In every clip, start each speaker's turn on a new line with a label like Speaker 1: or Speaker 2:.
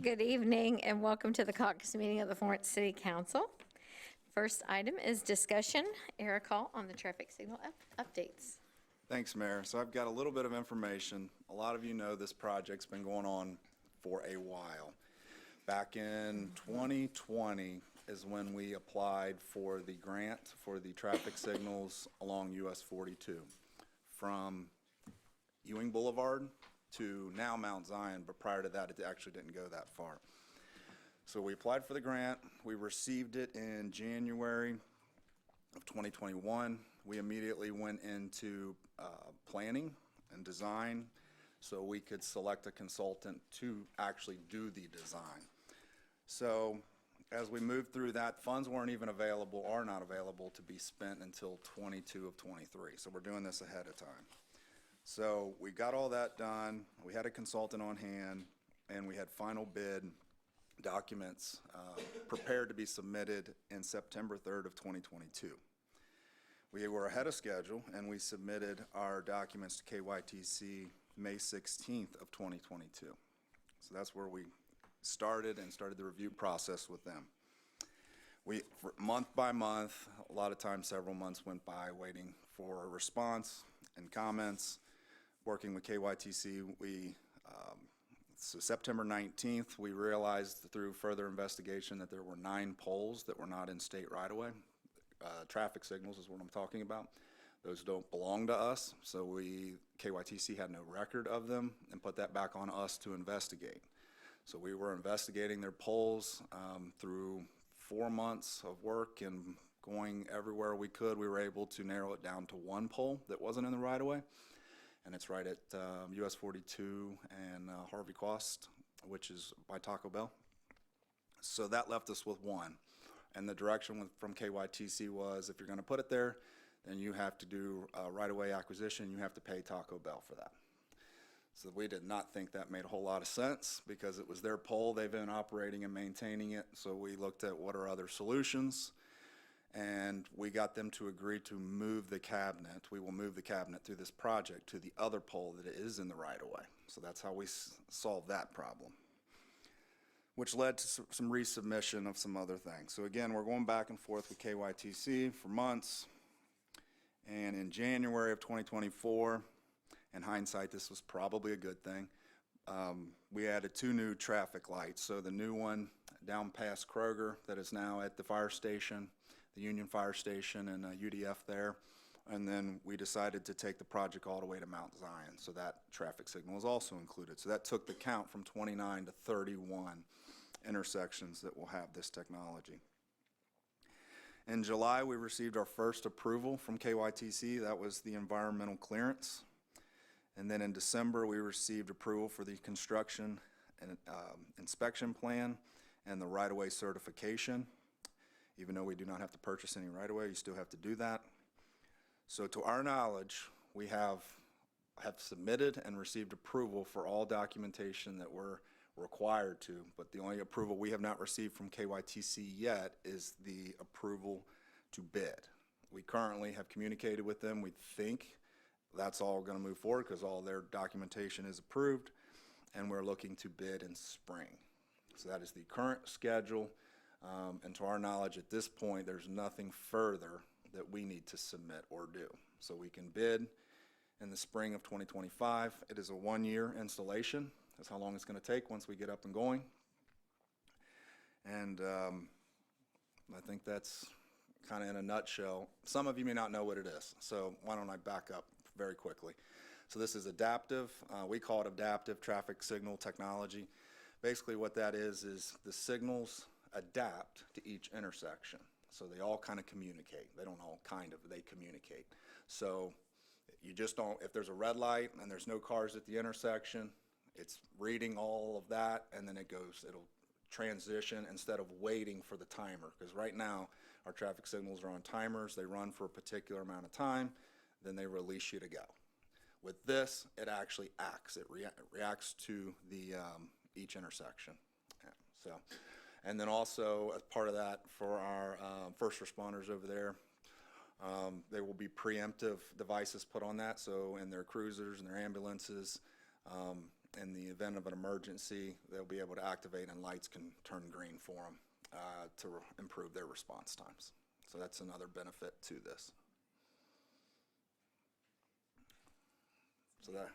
Speaker 1: Good evening and welcome to the Caucus meeting of the Florence City Council. First item is discussion. Eric Hall on the traffic signal updates.
Speaker 2: Thanks, Mayor. So I've got a little bit of information. A lot of you know this project's been going on for a while. Back in 2020 is when we applied for the grant for the traffic signals along US 42 from Ewing Boulevard to now Mount Zion, but prior to that, it actually didn't go that far. So we applied for the grant. We received it in January of 2021. We immediately went into planning and design so we could select a consultant to actually do the design. So as we moved through that, funds weren't even available, are not available to be spent until 22 of 23. So we're doing this ahead of time. So we got all that done. We had a consultant on hand, and we had final bid documents prepared to be submitted in September 3rd of 2022. We were ahead of schedule, and we submitted our documents to KYTC May 16th of 2022. So that's where we started the review process with them. For month by month, a lot of times several months went by waiting for a response and comments. Working with KYTC, so September 19th, we realized through further investigation that there were 9 poles that were not in state right-of-way. Traffic signals is what I'm talking about. Those don't belong to us, so KYTC had no record of them and put that back on us to investigate. So we were investigating their poles through 4 months of work and going everywhere we could. We were able to narrow it down to 1 pole that wasn't in the right-of-way. And it's right at US 42 and Harvey Quast, which is by Taco Bell. So that left us with 1. And the direction from KYTC was, if you're going to put it there, then you have to do right-of-way acquisition. You have to pay Taco Bell for that. So we did not think that made a whole lot of sense because it was their pole. They've been operating and maintaining it. So we looked at what are other solutions. And we got them to agree to move the cabinet. We will move the cabinet through this project to the other pole that is in the right-of-way. So that's how we solved that problem, which led to some resubmission of some other things. So again, we're going back and forth with KYTC for months. And in January of 2024, in hindsight, this was probably a good thing. We added 2 new traffic lights. So the new one down past Kroger that is now at the fire station, the Union Fire Station and UDF there. And then we decided to take the project all the way to Mount Zion. So that traffic signal is also included. So that took the count from 29 to 31 intersections that will have this technology. In July, we received our first approval from KYTC. That was the environmental clearance. And then in December, we received approval for the construction and inspection plan and the right-of-way certification. Even though we do not have to purchase any right-of-way, you still have to do that. So to our knowledge, we have submitted and received approval for all documentation that we're required to, but the only approval we have not received from KYTC yet is the approval to bid. We currently have communicated with them. We think that's all going to move forward because all their documentation is approved, and we're looking to bid in spring. So that is the current schedule. And to our knowledge, at this point, there's nothing further that we need to submit or do. So we can bid in the spring of 2025. It is a 1-year installation. That's how long it's going to take once we get up and going. And I think that's kind of in a nutshell. Some of you may not know what it is, so why don't I back up very quickly. So this is adaptive. We call it adaptive traffic signal technology. Basically what that is the signals adapt to each intersection. So they all kind of communicate. They don't all kind of, they communicate. So you just don't, if there's a red light and there's no cars at the intersection, it's reading all of that and then it'll transition instead of waiting for the timer. Because right now our traffic signals are on timers. They run for a particular amount of time, then they release you to go. With this, it actually acts. It reacts to the each intersection. Yeah, so. And then also, as part of that, for our first responders over there, there will be preemptive devices put on that. So in their cruisers and their ambulances, in the event of an emergency, they'll be able to activate and lights can turn green for them to improve their response times. So that's another benefit to this. So that,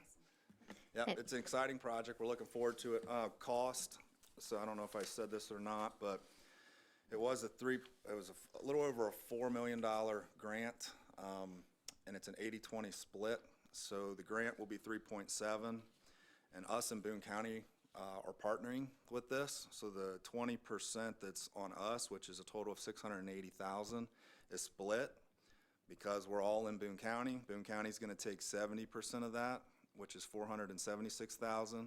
Speaker 2: yeah, it's an exciting project. We're looking forward to it. Cost, so I don't know if I said this or not, but it was a little over a $4 million grant, and it's an 80-20 split. So the grant will be 3.7, and us and Boone County are partnering with this. So the 20% that's on us, which is a total of $680,000, is split because we're all in Boone County. Boone County is going to take 70% of that, which is $476,000,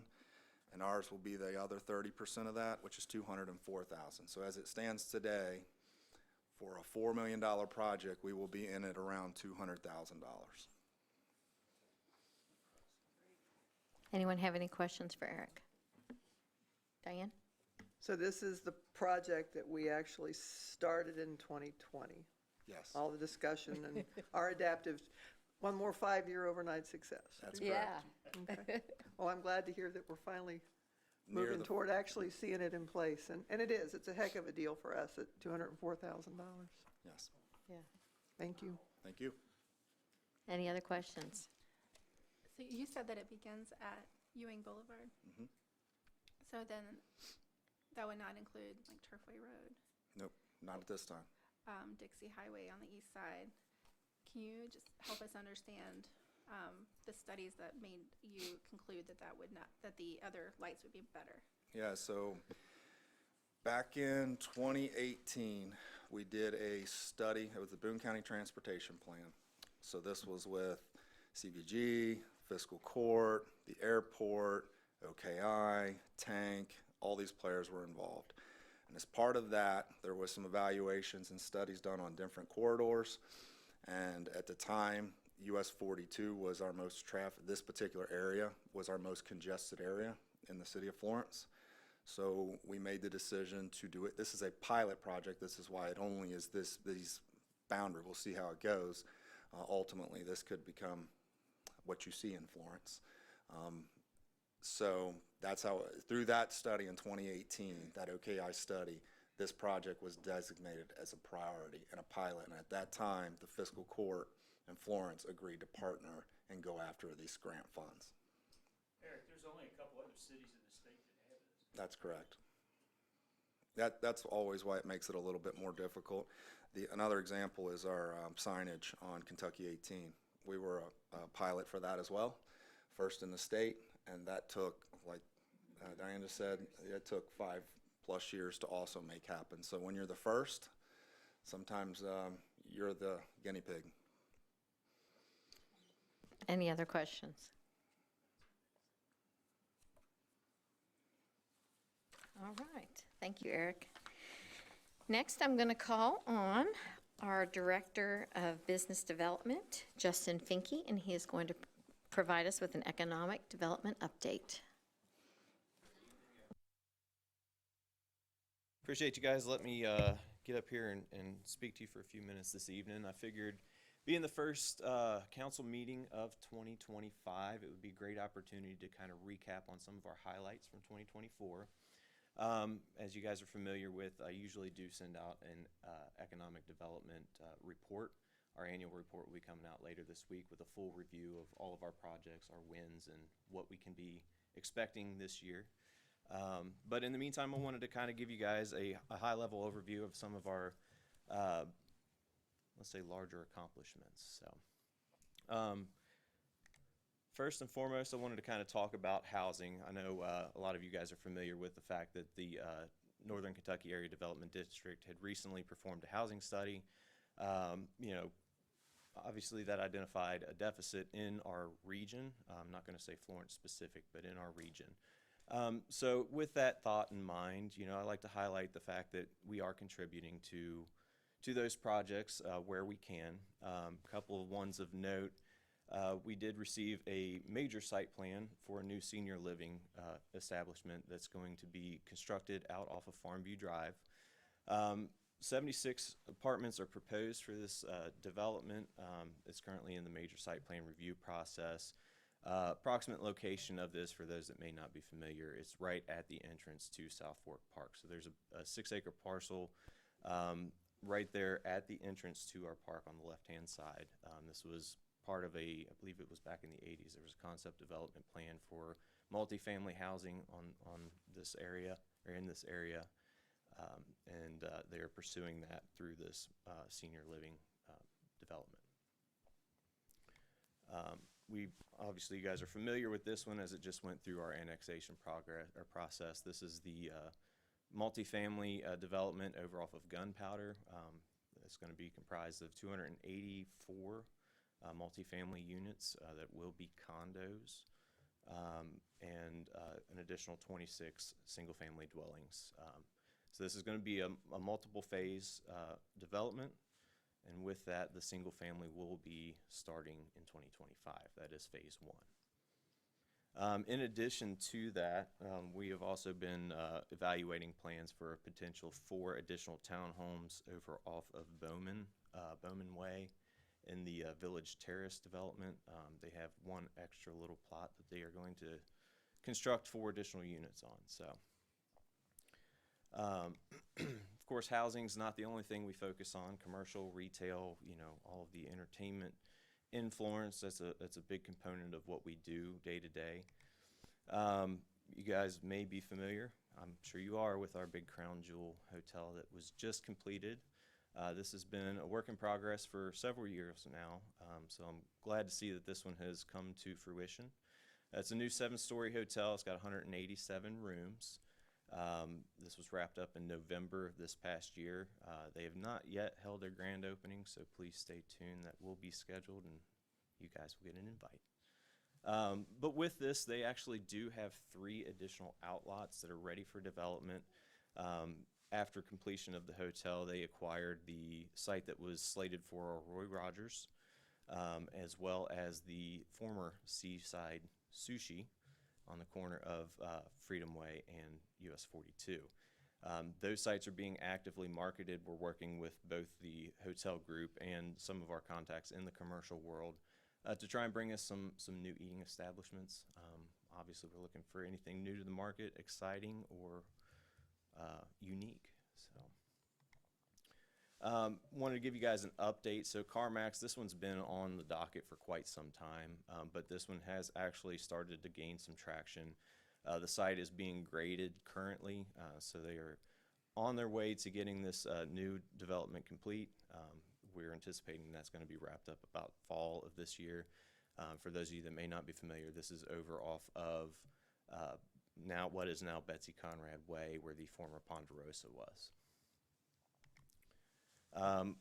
Speaker 2: and ours will be the other 30% of that, which is $204,000. So as it stands today, for a $4 million project, we will be in at around $200,000.
Speaker 1: Anyone have any questions for Eric? Diane?
Speaker 3: So this is the project that we actually started in 2020.
Speaker 2: Yes,
Speaker 3: All the discussion and our adaptive, one more 5-year overnight success.
Speaker 2: that's correct.
Speaker 3: Okay. Well, I'm glad to hear that we're finally
Speaker 2: Near
Speaker 3: moving
Speaker 2: the-
Speaker 3: toward actually seeing it in place. And it is. It's a heck of a deal for us at $204,000.
Speaker 2: Yes,
Speaker 1: Yeah.
Speaker 3: Thank you.
Speaker 2: thank you.
Speaker 1: Any other questions?
Speaker 4: So you said that it begins at Ewing Boulevard.
Speaker 2: Mhm.
Speaker 4: So then that would not include like Turfway Road,
Speaker 2: Nope, not at this time.
Speaker 4: Dixie Highway on the east side. Can you just help us understand the studies that made you conclude that that the other lights would be better?
Speaker 2: Yeah, so back in 2018, we did a study. It was the Boone County Transportation Plan. So this was with CVG, Fiscal Court, the airport, OKI, Tank, all these players were involved. And as part of that, there was some evaluations and studies done on different corridors. And at the time, US 42 was our most this particular area was our most congested area in the city of Florence. So we made the decision to do it. This is a pilot project. This is why it only is these boundary. We'll see how it goes. Ultimately, this could become what you see in Florence. So that's how, through that study in 2018, that OKI study, this project was designated as a priority and a pilot. And at that time, the fiscal court and Florence agreed to partner and go after these grant funds.
Speaker 5: Eric, there's only a couple other cities in the state that have this.
Speaker 2: That's correct. That's always why it makes it a little bit more difficult. Another example is our signage on Kentucky 18. We were a pilot for that as well, first in the state, and that took, like Diane just said, it took 5+ years to also make happen. So when you're the first, sometimes you're the guinea pig.
Speaker 1: Any other questions? All right. Thank you, Eric. Next, I'm going to call on our Director of Business Development, Justin Finke, and he is going to provide us with an economic development update.
Speaker 6: Appreciate you guys letting me get up here and speak to you for a few minutes this evening. I figured being the first council meeting of 2025, it would be a great opportunity to kind of recap on some of our highlights from 2024. As you guys are familiar with, I usually do send out an economic development report. Our annual report will be coming out later this week with a full review of all of our projects, our wins, and what we can be expecting this year. But in the meantime, I wanted to kind of give you guys a high-level overview of some of our, let's say, larger accomplishments. So, first and foremost, I wanted to kind of talk about housing. I know a lot of you guys are familiar with the fact that the Northern Kentucky Area Development District had recently performed a housing study. Obviously that identified a deficit in our region. I'm not going to say Florence specific, but in our region. So with that thought in mind, I like to highlight the fact that we are contributing to those projects where we can. A couple of ones of note. We did receive a major site plan for a new senior living establishment that's going to be constructed out off of Farmview Drive. 76 apartments are proposed for this development. It's currently in the major site plan review process. Approximate location of this, for those that may not be familiar, it's right at the entrance to South Fork Park. So there's a 6-acre parcel right there at the entrance to our park on the left-hand side. This was part of I believe it was back in the 80s, there was a concept development plan for multifamily housing on this area, or in this area. And they are pursuing that through this senior living development. Obviously, you guys are familiar with this one as it just went through our annexation process. This is the multifamily development over off of Gunpowder. It's going to be comprised of 284 multifamily units that will be condos, and an additional 26 single-family dwellings. So this is going to be a multiple phase development, and with that, the single family will be starting in 2025. That is phase 1. In addition to that, we have also been evaluating plans for a potential 4 additional townhomes over off of Bowman Way in the Village Terrace development. They have one extra little plot that they are going to construct 4 additional units on. So, of course, housing's not the only thing we focus on. Commercial, retail, all of the entertainment in Florence, that's a big component of what we do day to day. You guys may be familiar, I'm sure you are, with our big Crown Jewel hotel that was just completed. This has been a work in progress for several years now, so I'm glad to see that this one has come to fruition. It's a new 7-story hotel. It's got 187 rooms. This was wrapped up in November of this past year. They have not yet held their grand opening, so please stay tuned. That will be scheduled, and you guys will get an invite. But with this, they actually do have 3 additional outlots that are ready for development. After completion of the hotel, they acquired the site that was slated for Roy Rogers, as well as the former Seaside Sushi on the corner of Freedom Way and US 42. Those sites are being actively marketed. We're working with both the hotel group and some of our contacts in the commercial world to try and bring us some new eating establishments. Obviously, we're looking for anything new to the market, exciting, or unique. So, wanted to give you guys an update. So CarMax, this one's been on the docket for quite some time, but this one has actually started to gain some traction. The site is being graded currently, so they are on their way to getting this new development complete. We're anticipating that's going to be wrapped up about fall of this year. For those of you that may not be familiar, this is over off of now what is now Betsy Conrad Way, where the former Ponderosa was.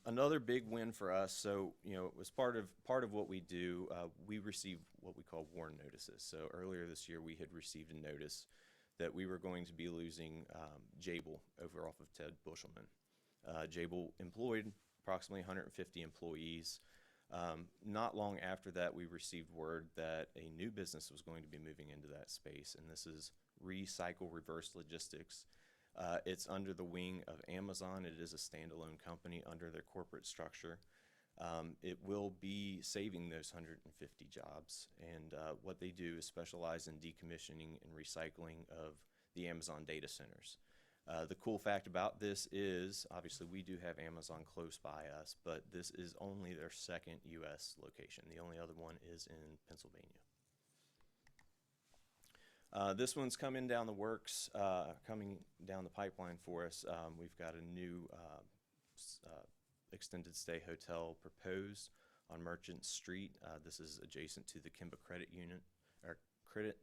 Speaker 6: Another big win for us, so it was part of what we do. We receive what we call warn notices. So earlier this year, we had received a notice that we were going to be losing Jabil over off of Ted Bushelman. Jabil employed approximately 150 employees. Not long after that, we received word that a new business was going to be moving into that space, and this is Recycle Reverse Logistics. It's under the wing of Amazon. It is a standalone company under their corporate structure. It will be saving those 150 jobs, and what they do is specialize in decommissioning and recycling of the Amazon data centers. The cool fact about this is, obviously, we do have Amazon close by us, but this is only their 2nd U.S. location. The only other one is in Pennsylvania. This one's coming down the works, coming down the pipeline for us. We've got a new extended stay hotel proposed on Merchant Street. This is adjacent to the Kimba Credit Union, or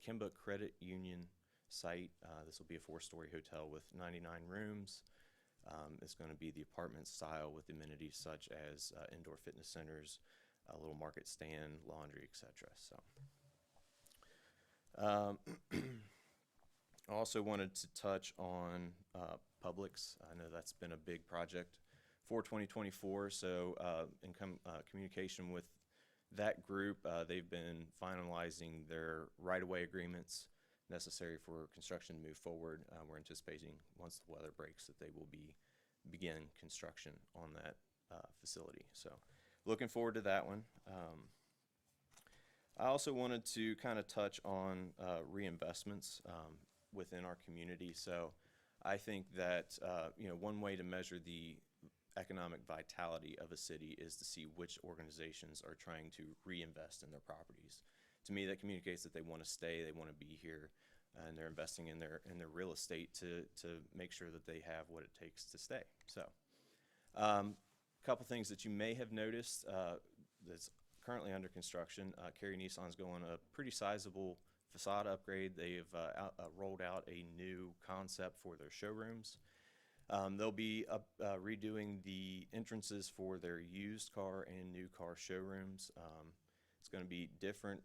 Speaker 6: Kimba Credit Union site. This will be a 4-story hotel with 99 rooms. It's going to be the apartment style with amenities such as indoor fitness centers, a little market stand, laundry, etc. So. I also wanted to touch on Publix. I know that's been a big project for 2024, so in communication with that group, they've been finalizing their right-of-way agreements necessary for construction to move forward. We're anticipating, once the weather breaks, that they will begin construction on that facility. So looking forward to that one. I also wanted to kind of touch on reinvestments within our community. So I think that one way to measure the economic vitality of a city is to see which organizations are trying to reinvest in their properties. To me, that communicates that they want to stay, they want to be here, and they're investing in their real estate to make sure that they have what it takes to stay. So, a couple things that you may have noticed that's currently under construction. Cary Nissan's going a pretty sizable facade upgrade. They've rolled out a new concept for their showrooms. They'll be redoing the entrances for their used car and new car showrooms. It's going to be different.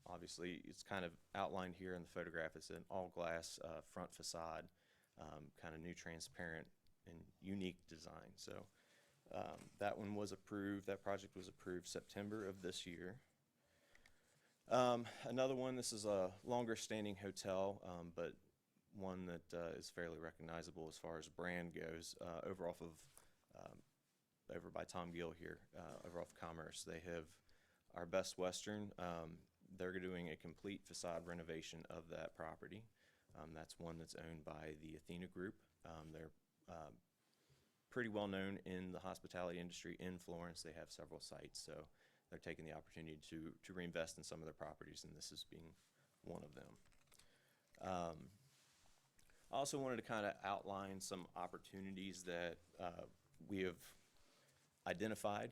Speaker 6: Obviously, it's kind of outlined here in the photograph. It's an all-glass front facade, kind of new, transparent, and unique design. So that one was approved. That project was approved September of this year. Another one, this is a longer-standing hotel, but one that is fairly recognizable as far as brand goes. Over by Tom Gill here, over off Commerce, they have our Best Western. They're doing a complete facade renovation of that property. That's one that's owned by the Athena Group. They're pretty well known in the hospitality industry in Florence. They have several sites, so they're taking the opportunity to reinvest in some of their properties, and this is being one of them. I also wanted to kind of outline some opportunities that we have identified.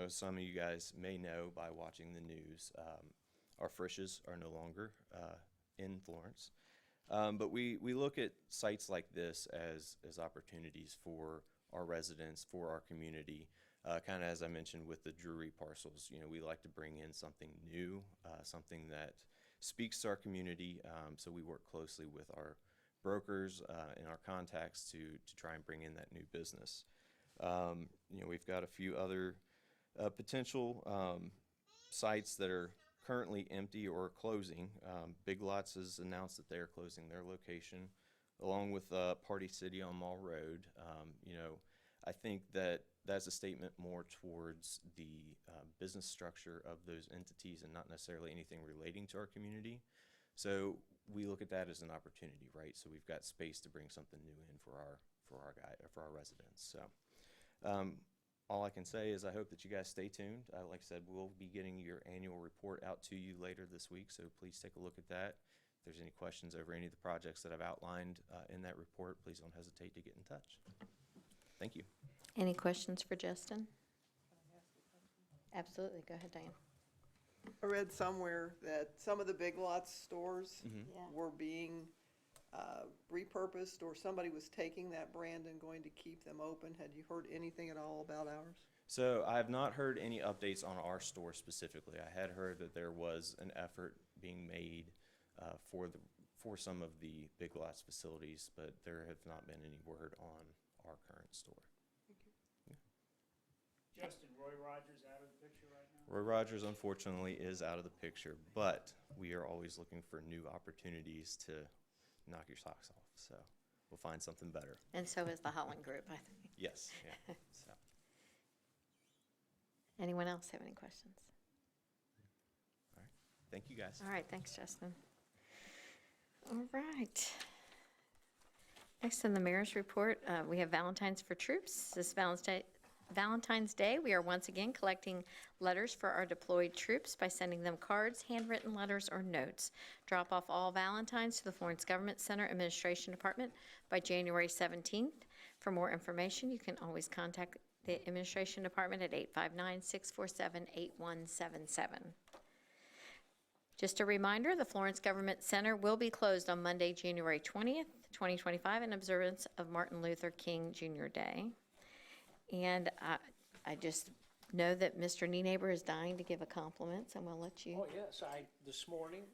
Speaker 6: Some of you guys may know by watching the news, our Frisch's are no longer in Florence. But we look at sites like this as opportunities for our residents, for our community. Kind of as I mentioned with the Drury parcels, we like to bring in something new, something that speaks to our community. So we work closely with our brokers and our contacts to try and bring in that new business. We've got a few other potential sites that are currently empty or closing. Big Lots has announced that they're closing their location, along with Party City on Mall Road. I think that that's a statement more towards the business structure of those entities and not necessarily anything relating to our community. So we look at that as an opportunity, right? So we've got space to bring something new in for our residents. So all I can say is I hope that you guys stay tuned. Like I said, we'll be getting your annual report out to you later this week, so please take a look at that. If there's any questions over any of the projects that I've outlined in that report, please don't hesitate to get in touch. Thank you.
Speaker 1: Any questions for Justin? Absolutely. Go ahead, Diane.
Speaker 3: I read somewhere that some of the Big Lots stores were being repurposed, or somebody was taking that brand and going to keep them open. Had you heard anything at all about ours?
Speaker 6: So I have not heard any updates on our store specifically. I had heard that there was an effort being made for some of the Big Lots facilities, but there have not been any word on our current store.
Speaker 5: Justin, Roy Rogers out of the picture right now?
Speaker 6: Roy Rogers, unfortunately, is out of the picture, but we are always looking for new opportunities to knock your socks off. So we'll find something better.
Speaker 1: And so is the Holland Group, I think.
Speaker 6: Yes. Yeah. So.
Speaker 1: Anyone else have any questions?
Speaker 6: All right. Thank you, guys.
Speaker 1: All right, thanks, Justin. All right. Next in the mayor's report, we have Valentine's for Troops. This Valentine's Day, we are once again collecting letters for our deployed troops by sending them cards, handwritten letters, or notes. Drop off all Valentines to the Florence Government Center Administration Department by January 17th. For more information, you can always contact the Administration Department at 859-647-8177. Just a reminder, the Florence Government Center will be closed on Monday, January 20th, 2025, in observance of Martin Luther King Jr. Day. And I just know that Mr. Nienaber is dying to give a compliment, so I'm going to let you.
Speaker 7: Oh, yes, this morning,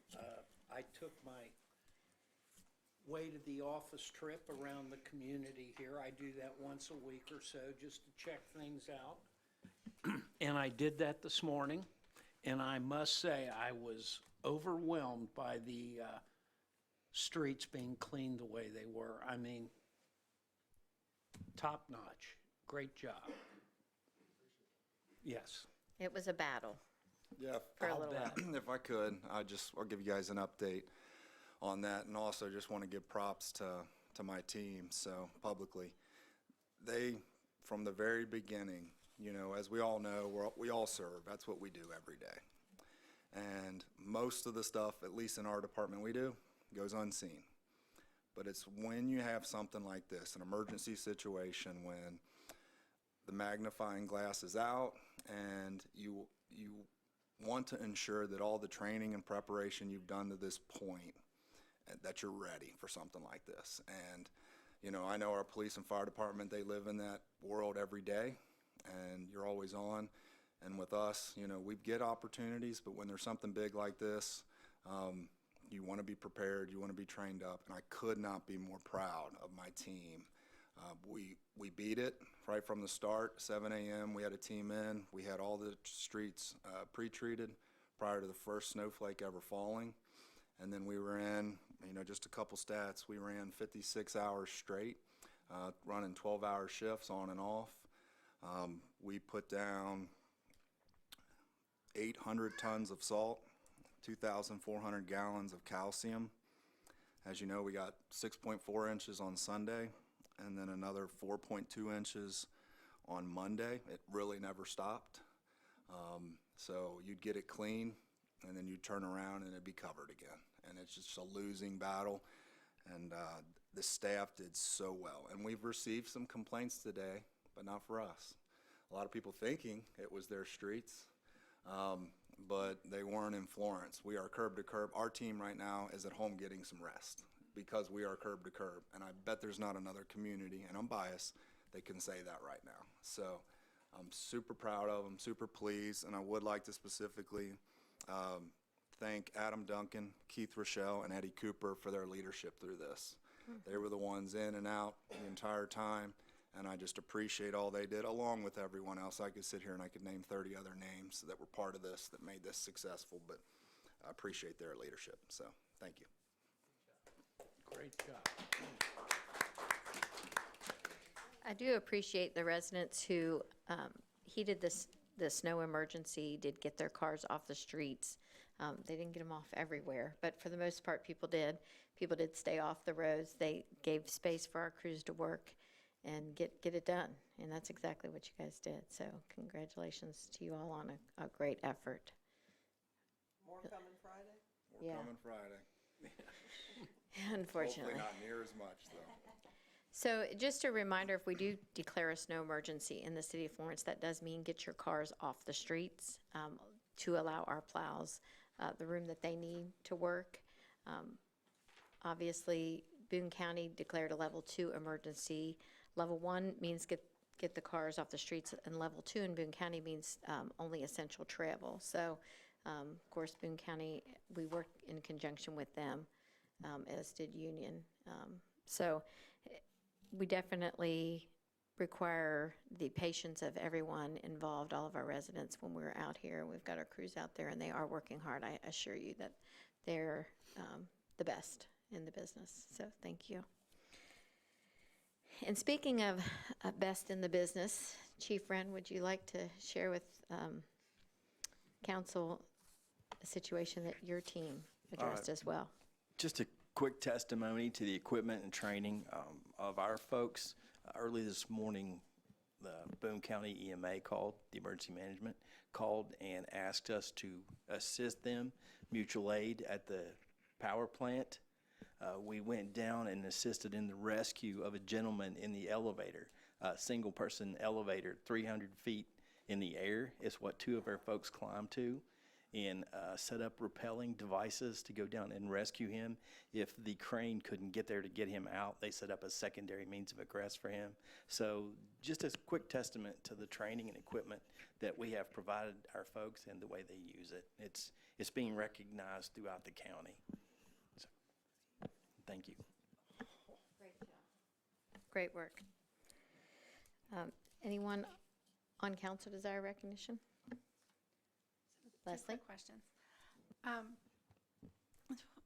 Speaker 7: I took my way to the office trip around the community here. I do that once a week or so just to check things out. And I did that this morning, and I must say I was overwhelmed by the streets being cleaned the way they were. I mean, top notch. Great job. Yes.
Speaker 1: It was a battle.
Speaker 2: Yeah,
Speaker 1: for a little while.
Speaker 2: if I could, I'll give you guys an update on that, and also just want to give props to my team, so publicly. They, from the very beginning, you know, as we all know, we all serve. That's what we do every day. And most of the stuff, at least in our department we do, goes unseen. But it's when you have something like this, an emergency situation, when the magnifying glass is out and you want to ensure that all the training and preparation you've done to this point, that you're ready for something like this. And, you know, I know our police and fire department, they live in that world every day, and you're always on. And with us, you know, we get opportunities, but when there's something big like this, you want to be prepared, you want to be trained up, and I could not be more proud of my team. We beat it right from the start. 7 a.m. we had a team in. We had all the streets pre-treated prior to the first snowflake ever falling. And then we were in, you know, just a couple stats. We ran 56 hours straight, running 12-hour shifts on and off. We put down 800 tons of salt, 2,400 gallons of calcium. As you know, we got 6.4 inches on Sunday, and then another 4.2 inches on Monday. It really never stopped. So you'd get it clean, and then you'd turn around and it'd be covered again. And it's just a losing battle, and the staff did so well. And we've received some complaints today, but not for us. A lot of people thinking it was their streets, but they weren't in Florence. We are curb to curb. Our team right now is at home getting some rest because we are curb to curb. And I bet there's not another community, and I'm biased, that can say that right now. So I'm super proud of them, super pleased, and I would like to specifically thank Adam Duncan, Keith Rochelle, and Eddie Cooper for their leadership through this. They were the ones in and out the entire time, and I just appreciate all they did, along with everyone else. I could sit here and I could name 30 other names that were part of this, that made this successful, but I appreciate their leadership, so thank you.
Speaker 7: Great job.
Speaker 1: I do appreciate the residents who heeded the snow emergency, did get their cars off the streets. They didn't get them off everywhere, but for the most part, people did. People did stay off the roads. They gave space for our crews to work and get it done, and that's exactly what you guys did. So congratulations to you all on a great effort.
Speaker 3: More coming Friday?
Speaker 2: We're
Speaker 1: Yeah.
Speaker 2: coming Friday.
Speaker 1: Unfortunately.
Speaker 2: Hopefully not near as much, though.
Speaker 1: So just a reminder, if we do declare a snow emergency in the city of Florence, that does mean get your cars off the streets to allow our plows the room that they need to work. Obviously, Boone County declared a level 2 emergency. Level 1 means get the cars off the streets, and level 2 in Boone County means only essential travel. So, of course, Boone County, we work in conjunction with them, as did Union. So we definitely require the patience of everyone involved, all of our residents, when we're out here. We've got our crews out there, and they are working hard. I assure you that they're the best in the business, so thank you. And speaking of best in the business, Chief Wren, would you like to share with council a situation that your team addressed as well?
Speaker 8: Just a quick testimony to the equipment and training of our folks. Early this morning, the Boone County EMA called, the emergency management, called and asked us to assist them, mutual aid at the power plant. We went down and assisted in the rescue of a gentleman in the elevator, a single-person elevator, 300 feet in the air is what 2 of our folks climbed to, and set up rappelling devices to go down and rescue him. If the crane couldn't get there to get him out, they set up a secondary means of egress for him. So just a quick testament to the training and equipment that we have provided our folks and the way they use it. It's being recognized throughout the county. So, thank you.
Speaker 1: Great job. Great work. Anyone on council desire recognition? Leslie?
Speaker 4: Quick questions.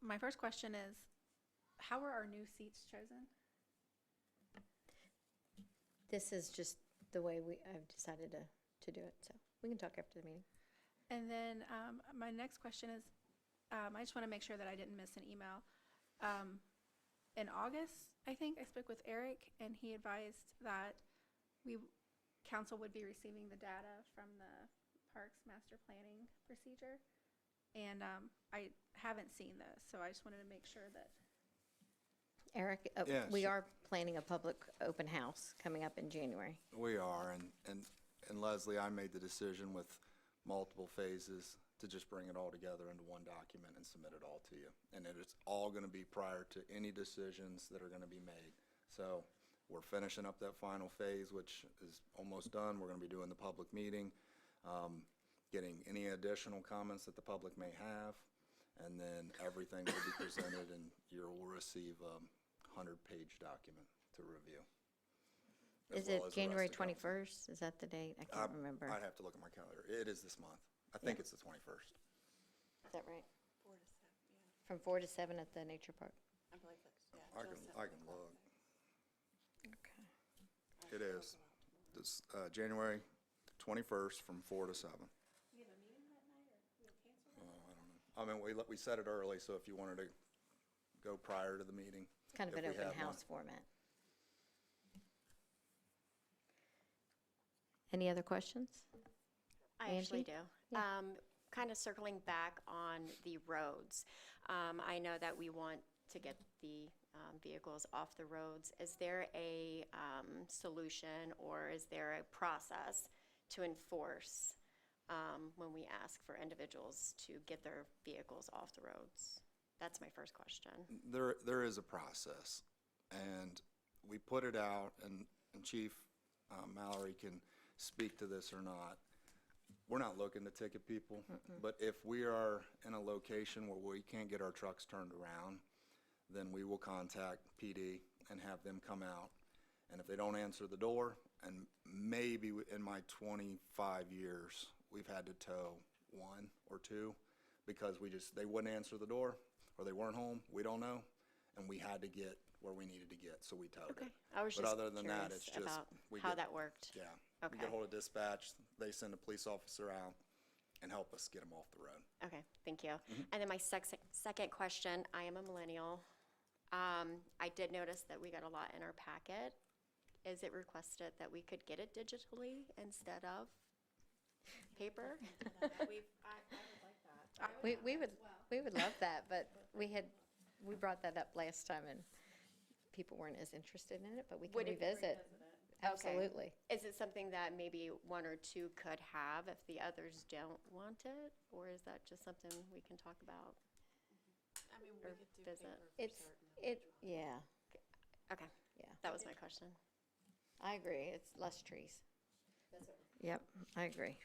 Speaker 4: My first question is, how are our new seats chosen?
Speaker 1: This is just the way I've decided to do it, so we can talk after the meeting.
Speaker 4: And then my next question is, I just want to make sure that I didn't miss an email. In August, I think, I spoke with Eric, and he advised that council would be receiving the data from the Parks Master Planning procedure. And I haven't seen those, so I just wanted to make sure that.
Speaker 1: Eric,
Speaker 2: Yes.
Speaker 1: we are planning a public open house coming up in January.
Speaker 2: We are, and Leslie, I made the decision with multiple phases to just bring it all together into one document and submit it all to you. And it's all gonna be prior to any decisions that are gonna be made. So we're finishing up that final phase, which is almost done. We're gonna be doing the public meeting, getting any additional comments that the public may have, and then everything will be presented, and you will receive a 100-page document to review. as
Speaker 1: Is
Speaker 2: well
Speaker 1: it
Speaker 2: as the rest
Speaker 1: January
Speaker 2: of the council.
Speaker 1: 21st? Is that the date? I can't remember.
Speaker 2: I'd have to look at my calendar. It is this month. I think it's the 21st.
Speaker 1: Is that right?
Speaker 9: 4 to 7, yeah.
Speaker 1: From 4 to 7 at the nature park?
Speaker 9: I believe that's, yeah.
Speaker 2: I
Speaker 9: Jill
Speaker 2: can,
Speaker 9: sent
Speaker 2: I
Speaker 9: me
Speaker 2: can
Speaker 9: the
Speaker 2: look.
Speaker 9: thing.
Speaker 1: Okay.
Speaker 2: It is. It's January 21st from 4 to 7.
Speaker 4: We have a meeting that night, or we'll cancel
Speaker 2: Oh, I don't know. I mean, we set it early, so if you wanted to go prior to the meeting.
Speaker 1: It's kind of
Speaker 2: if
Speaker 1: an
Speaker 2: we
Speaker 1: open
Speaker 2: have one.
Speaker 1: house format. Any other questions?
Speaker 9: I actually
Speaker 1: Angie?
Speaker 9: do. Kind of circling back on the roads. I know that we want to get the vehicles off the roads. Is there a solution, or is there a process to enforce when we ask for individuals to get their vehicles off the roads? That's my first question.
Speaker 2: There is a process, and we put it out, and Chief Mallory can speak to this or not. We're not looking to ticket people, but if we are in a location where we can't get our trucks turned around, then we will contact PD and have them come out. And if they don't answer the door, and maybe in my 25 years, we've had to tow 1 or 2 because they wouldn't answer the door, or they weren't home, we don't know, and we had to get where we needed to get, so we towed it.
Speaker 9: I was
Speaker 2: But
Speaker 9: just
Speaker 2: other than that,
Speaker 9: curious
Speaker 2: it's just,
Speaker 9: about
Speaker 2: we
Speaker 9: how
Speaker 2: get-
Speaker 9: that worked.
Speaker 2: Yeah. We
Speaker 9: Okay.
Speaker 2: get hold of dispatch, they send a police officer out and help us get them off the road.
Speaker 9: Okay, thank you.
Speaker 2: Mm-hmm.
Speaker 9: And then my second question, I am a millennial. I did notice that we got a lot in our packet. Is it requested that we could get it digitally instead of paper?
Speaker 1: We would love that, but we brought that up last time, and people weren't as interested in it, but we can
Speaker 9: Would it-
Speaker 1: revisit. Absolutely.
Speaker 9: Is it something that maybe 1 or 2 could have if the others don't want it? Or is that just something we can talk about?
Speaker 10: I mean,
Speaker 9: Or
Speaker 10: we could do
Speaker 9: visit.
Speaker 10: paper for
Speaker 1: It's,
Speaker 10: certain.
Speaker 1: yeah,
Speaker 9: Okay,
Speaker 1: yeah.
Speaker 9: that was my question.
Speaker 1: I agree. It's less trees. Yep, I agree.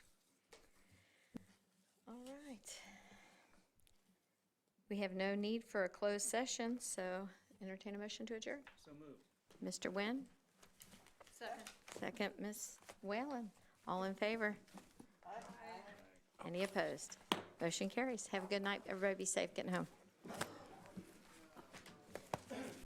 Speaker 1: All right. We have no need for a closed session, so entertain a motion to adjourn.
Speaker 5: So moved.
Speaker 1: Mr. Nguyen? Second, Ms. Whalen. All in favor? Any opposed? Motion carries. Have a good night. Everybody be safe getting home.